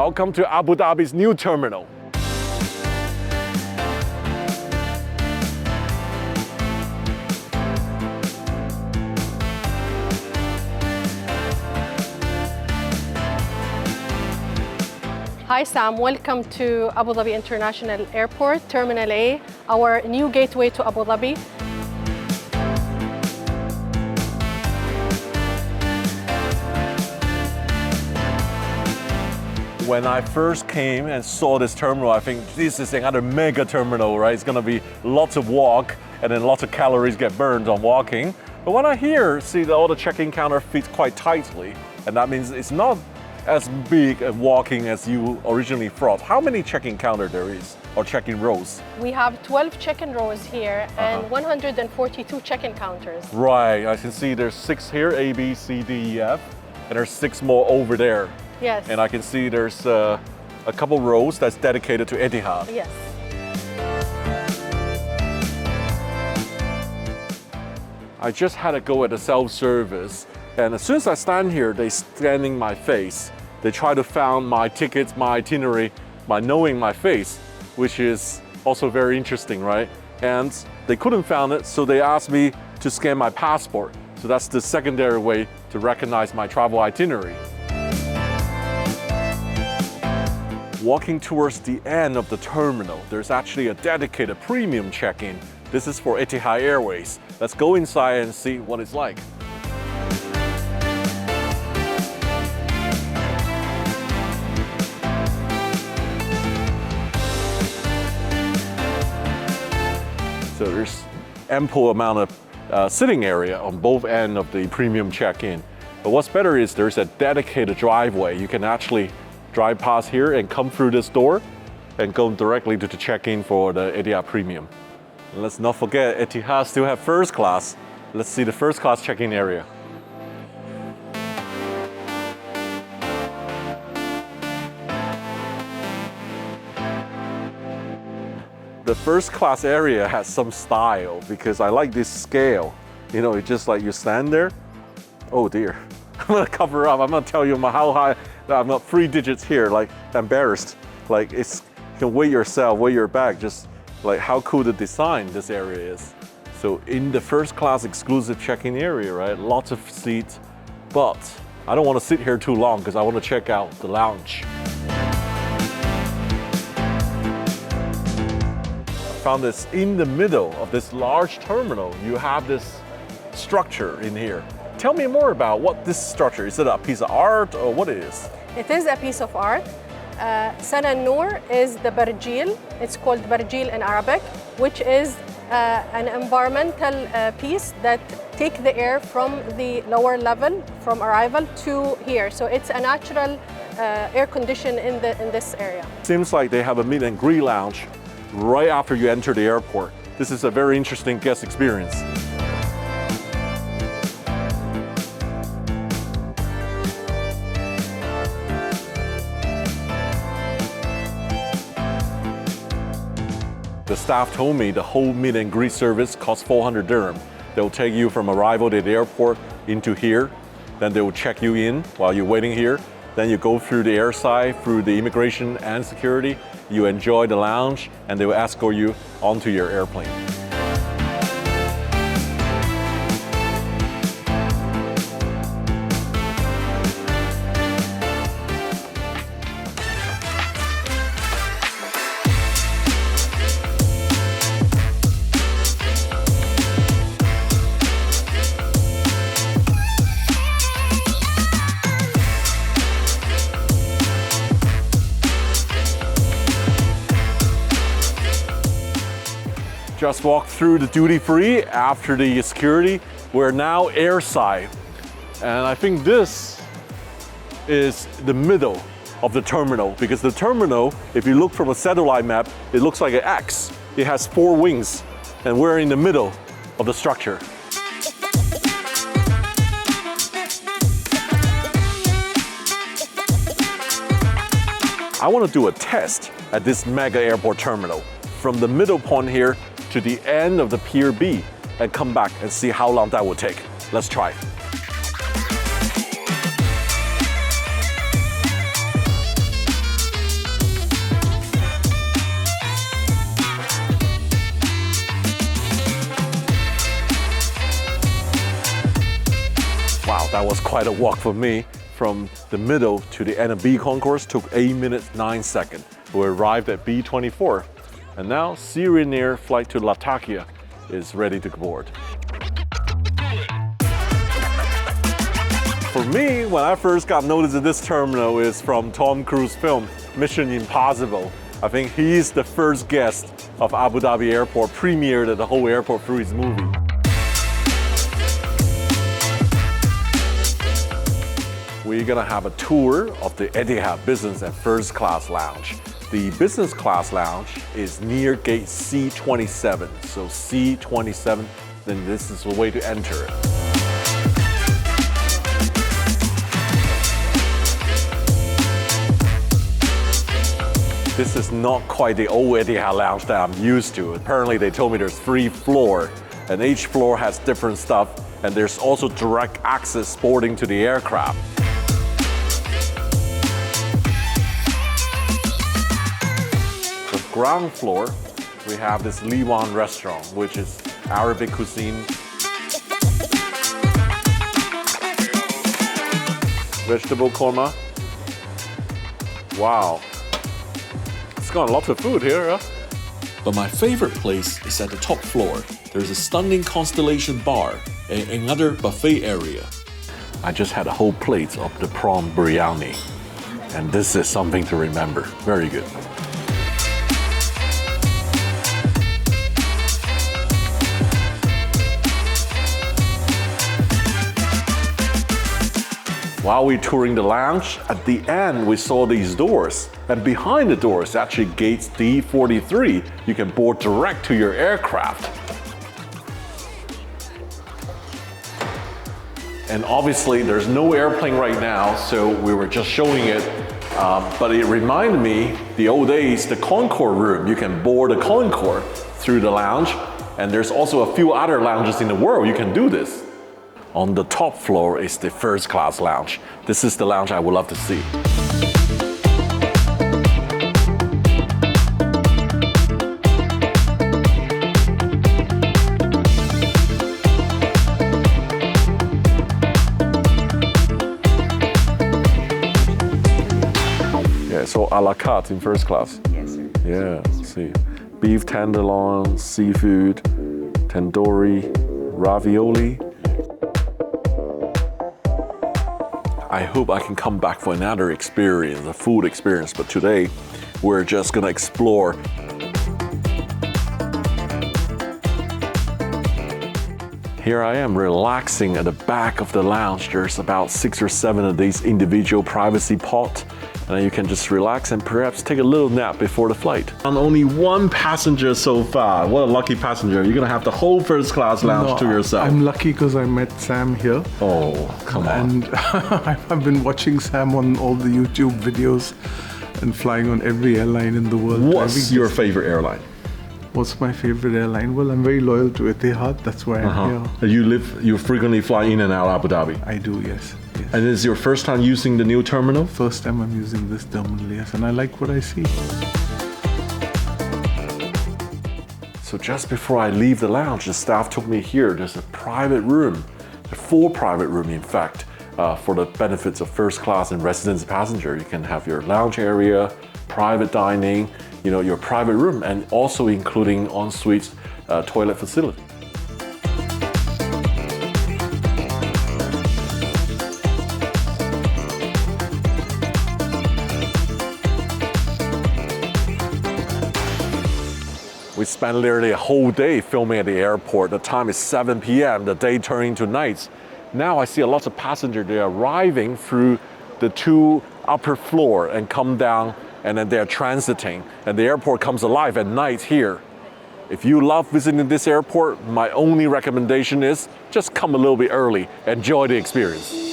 Welcome to Abu Dhabi's new terminal. Hi Sam, welcome to Abu Dhabi International Airport Terminal A, our new gateway to Abu Dhabi. When I first came and saw this terminal, I think this is another mega terminal, right? It's gonna be lots of walk and then lots of calories get burned on walking. But when I see that all the check-in counter fits quite tightly, and that means it's not as big and walking as you originally thought. How many check-in counter there is, or check-in rows? We have 12 check-in rows here and 142 check-in counters. Right, I can see there's 6 here, A, B, C, D, E, F, and there's 6 more over there. Yes. And I can see there's a couple rows that's dedicated to Etihad. Yes. I just had to go at the self-service, and as soon as I stand here, they scanning my face. They try to find my tickets, my itinerary, by knowing my face, which is also very interesting, right? And they couldn't find it, so they asked me to scan my passport. So that's the secondary way to recognize my travel itinerary. Walking towards the end of the terminal, there's actually a dedicated premium check-in. This is for Etihad Airways. Let's go inside and see what it's like. So there's ample amount of sitting area on both ends of the premium check-in. But what's better is there's a dedicated driveway. You can actually drive past here and come through this door and go directly to the check-in for the Etihad Premium. And let's not forget, Etihad still have first class. Let's see the first class check-in area. The first class area has some style because I like this scale. You know, it's just like you stand there. Oh dear, I'm gonna cover up. I'm gonna tell you how high. I've got 3 digits here, like embarrassed. Like you can weigh yourself, weigh your bag, just like how cool the design this area is. So in the first class exclusive check-in area, right, lots of seats, but I don't want to sit here too long because I want to check out the lounge. I found this in the middle of this large terminal. You have this structure in here. Tell me more about what this structure is. Is it a piece of art or what it is? It is a piece of art. Sana Al Nour is the barjeel. It's called barjeel in Arabic, which is an environmental piece that take the air from the lower level, from arrival to here. So it's a natural air condition in this area. Seems like they have a meet and greet lounge right after you enter the airport. This is a very interesting guest experience. The staff told me the whole meet and greet service costs 400 dirham. They'll take you from arrival at the airport into here. Then they will check you in while you're waiting here. Then you go through the airside, through the immigration and security. You enjoy the lounge and they will escort you onto your airplane. Just walked through the duty-free after the security. We're now airside. And I think this is the middle of the terminal because the terminal, if you look from a satellite map, it looks like an X. It has 4 wings and we're in the middle of the structure. I want to do a test at this mega airport terminal from the middle point here to the end of the Pier B and come back and see how long that will take. Let's try. Wow, that was quite a walk for me. From the middle to the end of B concourse took 8 minutes 9 seconds. We arrived at B24, and now Syrian Air flight to Latakia is ready to board. For me, when I first got noticed in this terminal is from Tom Cruise film, Mission Impossible. I think he's the first guest of Abu Dhabi Airport, premiered the whole airport through his movie. We're gonna have a tour of the Etihad Business and First Class Lounge. The business class lounge is near gate C27. So C27, then this is the way to enter it. This is not quite the old Etihad lounge that I'm used to. Apparently they told me there's 3 floors, and each floor has different stuff, and there's also direct access boarding to the aircraft. The ground floor, we have this Liwan restaurant, which is Arabic cuisine. Vegetable korma. Wow. It's got lots of food here, huh? But my favorite place is at the top floor. There's a stunning Constellation bar and another buffet area. I just had a whole plate of the prawn biryani. And this is something to remember. Very good. While we're touring the lounge, at the end we saw these doors. And behind the doors, actually gates D43. You can board direct to your aircraft. And obviously there's no airplane right now, so we were just showing it. But it reminded me, the old days, the Concorde room. You can board a Concorde through the lounge. And there's also a few other lounges in the world you can do this. On the top floor is the first class lounge. This is the lounge I would love to see. Yeah, so a la carte in first class. Yes, sir. Yeah, let's see. Beef tenderloin, seafood, tandoori, ravioli. I hope I can come back for another experience, a food experience, but today we're just gonna explore. Here I am relaxing at the back of the lounge. There's about 6 or 7 of these individual privacy pods. And you can just relax and perhaps take a little nap before the flight. And only one passenger so far. What a lucky passenger. You're gonna have the whole first class lounge to yourself. I'm lucky because I met Sam here. Oh, come on. And I've been watching Sam on all the YouTube videos and flying on every airline in the world. What's your favorite airline? What's my favorite airline? Well, I'm very loyal to Etihad. That's why I'm here. You frequently fly in and out Abu Dhabi. I do, yes. And is your first time using the new terminal? First time I'm using this terminal, yes, and I like what I see. So just before I leave the lounge, the staff took me here. There's a private room, a full private room, in fact, for the benefits of first class and residence passenger. You can have your lounge area, private dining, your private room, and also including en-suite toilet facility. We spent literally a whole day filming at the airport. The time is 7 p.m., the day turning to nights. Now I see a lot of passengers, they're arriving through the 2 upper floor and come down, and then they're transiting. And the airport comes alive at night here. If you love visiting this airport, my only recommendation is just come a little bit early, enjoy the experience.